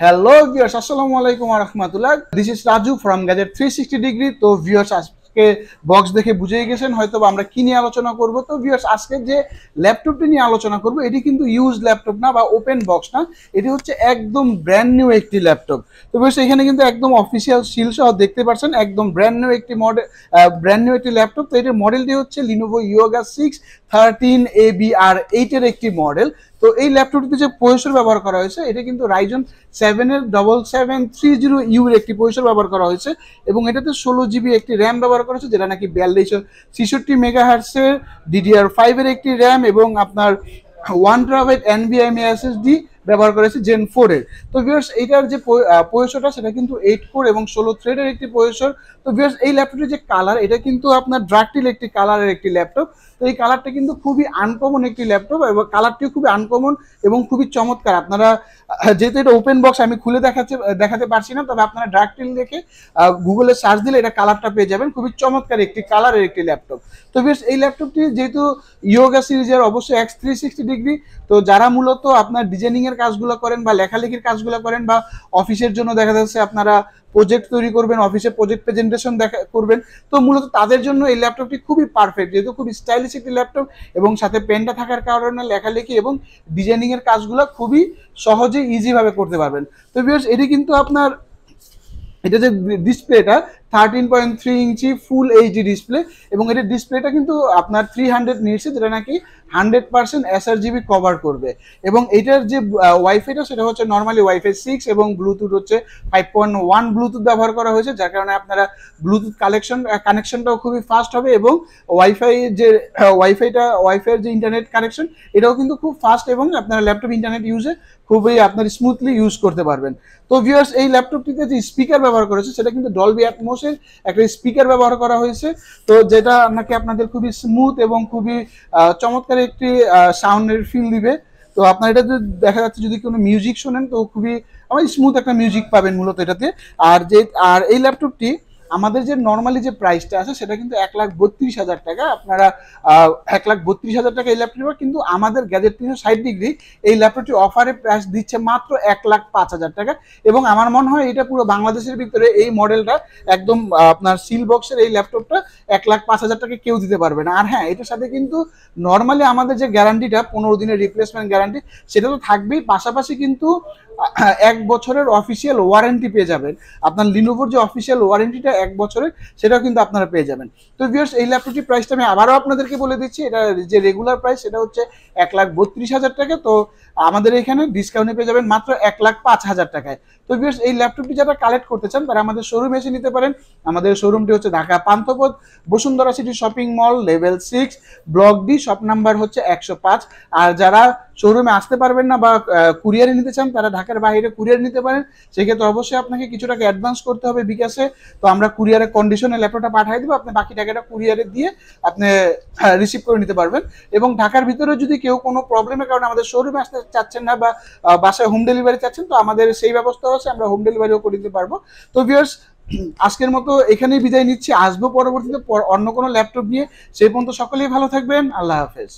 Hello viewers, আসসালামু আলাইকুম ওয়া রাহমাতুল্লাহ। This is Raju from gadget 360 degree. তো ভিউয়ার্স, আজকে বক্স দেখে বুঝেই গেছেন হয়তো আমরা কি নিয়ে আলোচনা করব। তো ভিউয়ার্স, আজকে যে ল্যাপটপটি নিয়ে আলোচনা করব এটি কিন্তু ইউজ ল্যাপটপ না বা ওপেন বক্স না, এটি হচ্ছে একদম ব্র্যান্ড নিউ একটি ল্যাপটপ। তো ভিউয়ার্স, এখানে কিন্তু একদম অফিসিয়াল সিল সহ দেখতে পাচ্ছেন একদম ব্র্যান্ড নিউ একটি মডেল, ব্র্যান্ড নিউ একটি ল্যাপটপ। তো এটার মডেলটি হচ্ছে লিনোভো ইয়োগা 6 13 ABR8 এর একটি মডেল। তো এই ল্যাপটপটিতে যে প্রসেসর ব্যবহার করা হয়েছে এটা কিন্তু রাইজন 7 এর 7730U এর একটি প্রসেসর ব্যবহার করা হয়েছে এবং এটাতে 16 GB একটি র্যাম ব্যবহার করা হয়েছে, যেটা নাকি 4263 মেগাহার্টসের DDR5 এর একটি র্যাম এবং আপনার 1 TB NVMe SSD ব্যবহার করেছে জেন 4 এর। তো ভিউয়ার্স, এইটার যে প্রসেসরটা সেটা কিন্তু 8 কোর এবং 16 থ্রেডের একটি প্রসেসর। তো ভিউয়ার্স, এই ল্যাপটপের যে কালার এটা কিন্তু আপনার ড্রাকটিল একটি কালারের একটি ল্যাপটপ। তো এই কালারটা কিন্তু খুবই আনকমন একটি ল্যাপটপ এবং কালারটিও খুবই আনকমন এবং খুবই চমৎকার। আপনারা যেহেতু এটা ওপেন বক্স আমি খুলে দেখাতে পারছি না, তবে আপনারা ড্রাকটিল দেখে গুগলে সার্চ দিলে এটা কালারটা পেয়ে যাবেন। খুবই চমৎকার একটি কালারের একটি ল্যাপটপ। তো ভিউয়ার্স, এই ল্যাপটপটি যেহেতু ইয়োগা সিরিজের অবশ্যই X360 ডিগ্রি, তো যারা মূলত আপনার ডিজাইনিং এর কাজগুলো করেন বা লেখালেখির কাজগুলো করেন বা অফিসের জন্য দেখা যাচ্ছে আপনারা প্রজেক্ট তৈরি করবেন, অফিসে প্রজেক্ট প্রেজেন্টেশন করবেন, তো মূলত তাদের জন্য এই ল্যাপটপটি খুবই পারফেক্ট, যেহেতু খুব স্টাইলিশ একটি ল্যাপটপ এবং সাথে পেনটা থাকার কারণে লেখালেখি এবং ডিজাইনিং এর কাজগুলো খুবই সহজে ইজি ভাবে করতে পারবেন। তো ভিউয়ার্স, এটি কিন্তু আপনার এটা যে ডিসপ্লেটা 13.3 ইঞ্চি ফুল এইচডি ডিসপ্লে এবং এটার ডিসপ্লেটা কিন্তু আপনার 300 নিটসে, যেটা নাকি 100% sRGB কভার করবে। এবং এটার যে ওয়াইফাইটা সেটা হচ্ছে নর্মালি ওয়াইফাই 6 এবং ব্লুটুথ হচ্ছে 5.1 ব্লুটুথ ব্যবহার করা হয়েছে, যার কারণে আপনারা ব্লুটুথ কানেকশনটাও খুবই ফাস্ট হবে এবং ওয়াইফাইয়ের যে ইন্টারনেট কানেকশন এটাও কিন্তু খুব ফাস্ট এবং আপনারা ল্যাপটপ ইন্টারনেট ইউজে খুবই আপনার স্মুথলি ইউজ করতে পারবেন। তো ভিউয়ার্স, এই ল্যাপটপটিতে যে স্পিকার ব্যবহার করেছে সেটা কিন্তু ডলবি অ্যাটমসের একটা স্পিকার ব্যবহার করা হয়েছে, তো যেটা নাকি আপনাদের খুবই স্মুথ এবং খুবই চমৎকার একটি সাউন্ডের ফিল দিবে। তো আপনার এটা দেখা যাচ্ছে যদি কোনো মিউজিক শোনেন তো খুবই আমার স্মুথ একটা মিউজিক পাবেন মূলত এটাতে। আর এই ল্যাপটপটি আমাদের যে নর্মালি যে প্রাইসটা আছে সেটা কিন্তু 1,32,000 টাকা। আপনারা 1,32,000 টাকা এই ল্যাপটপ, কিন্তু আমাদের গ্যাজেট 360 ডিগ্রি এই ল্যাপটপটি অফারে প্রাইস দিচ্ছে মাত্র 1,05,000 টাকা। এবং আমার মনে হয় এটা পুরো বাংলাদেশের ভিতরে এই মডেলটা একদম আপনার সিল বক্সের এই ল্যাপটপটা 1,05,000 টাকা কেউ দিতে পারবে না। আর হ্যাঁ, এটার সাথে কিন্তু নর্মালি আমাদের যে গ্যারান্টিটা 15 দিনের রিপ্লেসমেন্ট গ্যারান্টি সেটা তো থাকবেই, পাশাপাশি কিন্তু 1 বছরের অফিসিয়াল ওয়ারেন্টি পেয়ে যাবেন। আপনার লিনোভোর যে অফিসিয়াল ওয়ারেন্টিটা 1 বছরের সেটাও কিন্তু আপনারা পেয়ে যাবেন। তো ভিউয়ার্স, এই ল্যাপটপটির প্রাইসটা আমি আবারও আপনাদেরকে বলে দিচ্ছি, এটা যে রেগুলার প্রাইস সেটা হচ্ছে 1,32,000 টাকা। তো আমাদের এখানে ডিসকাউন্টে পেয়ে যাবেন মাত্র 1,05,000 টাকায়। তো ভিউয়ার্স, এই ল্যাপটপটি যারা কালেক্ট করতে চান তারা আমাদের শোরুমে এসে নিতে পারেন। আমাদের শোরুমটি হচ্ছে Dhaka Panthapath, Bashundhara city shopping mall, level 6, block D, shop number হচ্ছে 105। আর যারা শোরুমে আসতে পারবেন না বা কুরিয়ারে নিতে চান তারা ঢাকার বাইরে কুরিয়ার নিতে পারেন। সেক্ষেত্রে অবশ্যই আপনাকে কিছু টাকা অ্যাডভান্স করতে হবে বিকাশে। তো আমরা কুরিয়ারের কন্ডিশনে ল্যাপটপটা পাঠিয়ে দিব, আপনি বাকি টাকাটা কুরিয়ারে দিয়ে আপনি রিসিভ করে নিতে পারবেন। এবং ঢাকার ভিতরে যদি কেউ কোনো প্রবলেমের কারণে আমাদের শোরুমে আসতে চাচ্ছেন না বা বাসায় হোম ডেলিভারি চাচ্ছেন, তো আমাদের সেই ব্যবস্থা আছে, আমরা হোম ডেলিভারিও করে দিতে পারবো। তো ভিউয়ার্স, আজকের মতো এখানেই বিদায় নিচ্ছি, আসবো পরবর্তীতে অন্য কোনো ল্যাপটপ নিয়ে। সেই পর্যন্ত সকলেই ভালো থাকবেন, আল্লাহ হাফেজ।